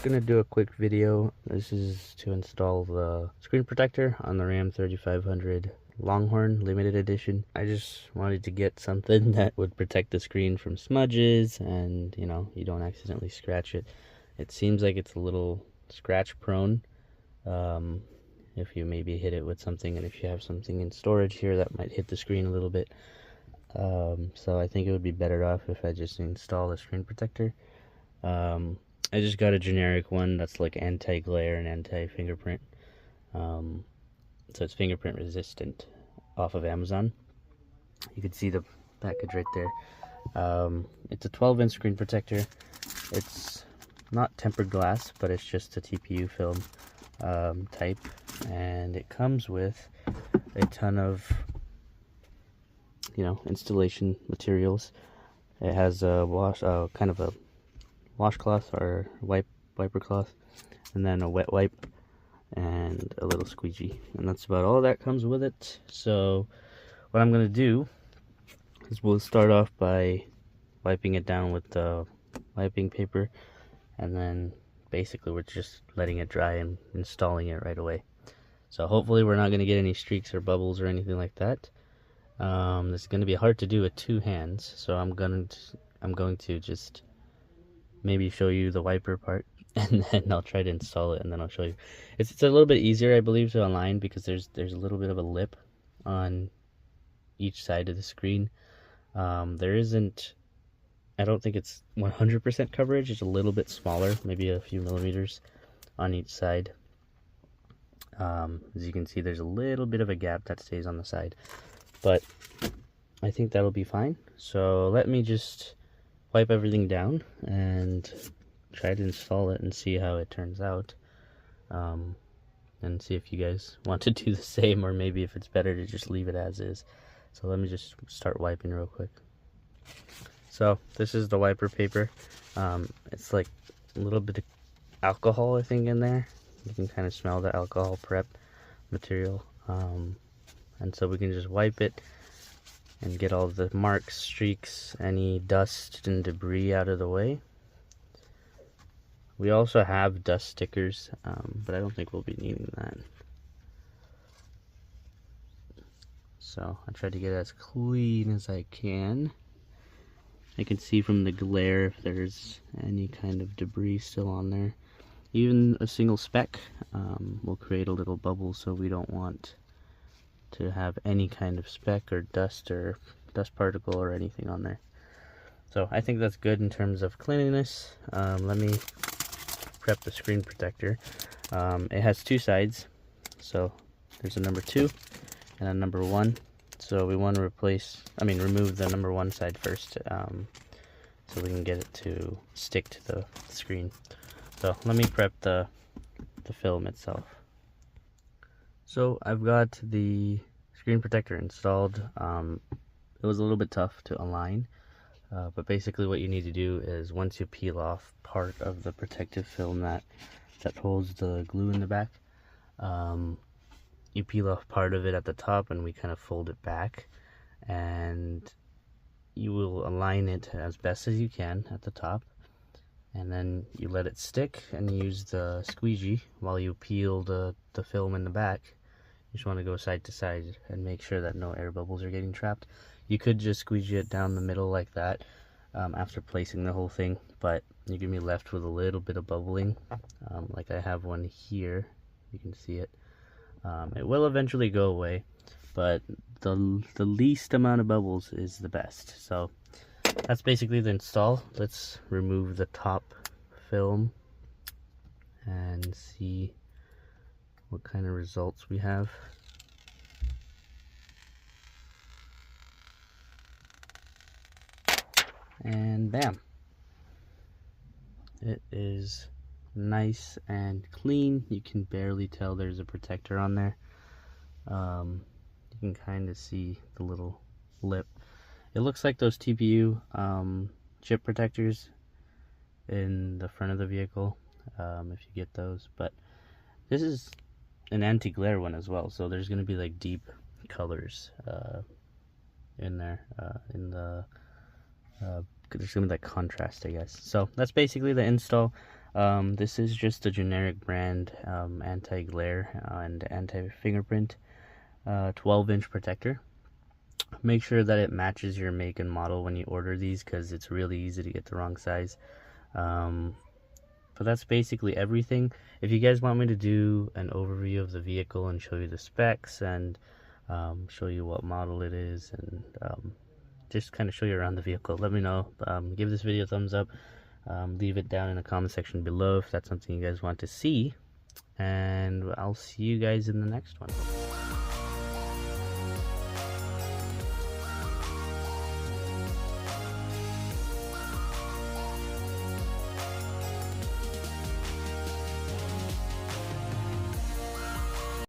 gonna do a quick video. This is to install the screen protector on the Ram 3500 Longhorn limited edition. I just wanted to get something that would protect the screen from smudges and, you know, you don't accidentally scratch it. It seems like it's a little scratch prone. If you maybe hit it with something, and if you have something in storage here, that might hit the screen a little bit. So I think it would be better off if I just install a screen protector. I just got a generic one that's like anti-glare and anti-fingerprint. So it's fingerprint resistant off of Amazon. You can see the package right there. It's a 12-inch screen protector. It's not tempered glass, but it's just a TPU film type, and it comes with a ton of, you know, installation materials. It has a kind of a washcloth or wiper cloth, and then a wet wipe and a little squeegee, and that's about all that comes with it. So what I'm going to do is we'll start off by wiping it down with the wiping paper, and then basically we're just letting it dry and installing it right away. So hopefully we're not going to get any streaks or bubbles or anything like that. This is going to be hard to do with two hands, so I'm going to just maybe show you the wiper part, and then I'll try to install it, and then I'll show you. It's a little bit easier, I believe, to align because there's a little bit of a lip on each side of the screen. There isn't, I don't think it's 100% coverage. It's a little bit smaller, maybe a few millimeters on each side. As you can see, there's a little bit of a gap that stays on the side, but I think that'll be fine. So let me just wipe everything down and try to install it and see how it turns out, and see if you guys want to do the same, or maybe if it's better to just leave it as is. So let me just start wiping real quick. So this is the wiper paper. It's like a little bit of alcohol, I think, in there. You can kind of smell the alcohol prep material, and so we can just wipe it and get all the marks, streaks, any dust and debris out of the way. We also have dust stickers, but I don't think we'll be needing that. So I tried to get it as clean as I can. I can see from the glare if there's any kind of debris still on there. Even a single speck will create a little bubble, so we don't want to have any kind of speck or dust particle or anything on there. So I think that's good in terms of cleanliness. Let me prep the screen protector. It has two sides, so there's a number 2 and a number 1. So we want to remove the number 1 side first, so we can get it to stick to the screen. So let me prep the film itself. So I've got the screen protector installed. It was a little bit tough to align, but basically what you need to do is, once you peel off part of the protective film that holds the glue in the back, you peel off part of it at the top, and we kind of fold it back, and you will align it as best as you can at the top, and then you let it stick and use the squeegee while you peel the film in the back. You just want to go side to side and make sure that no air bubbles are getting trapped. You could just squeegee it down the middle like that after placing the whole thing, but you're going to be left with a little bit of bubbling, like I have one here. You can see it. It will eventually go away, but the least amount of bubbles is the best. So that's basically the install. Let's remove the top film and see what kind of results we have. And bam, it is nice and clean. You can barely tell there's a protector on there. You can kind of see the little lip. It looks like those TPU chip protectors in the front of the vehicle, if you get those, but this is an anti-glare one as well, so there's going to be like deep colors in there, in the there's going to be like contrast, I guess. So that's basically the install. This is just a generic brand anti-glare and anti-fingerprint 12-inch protector. Make sure that it matches your make and model when you order these, because it's really easy to get the wrong size. But that's basically everything. If you guys want me to do an overview of the vehicle and show you the specs and show you what model it is, and just kind of show you around the vehicle, let me know. Give this video a thumbs up. Leave it down in the comment section below if that's something you guys want to see. And I'll see you guys in the next one.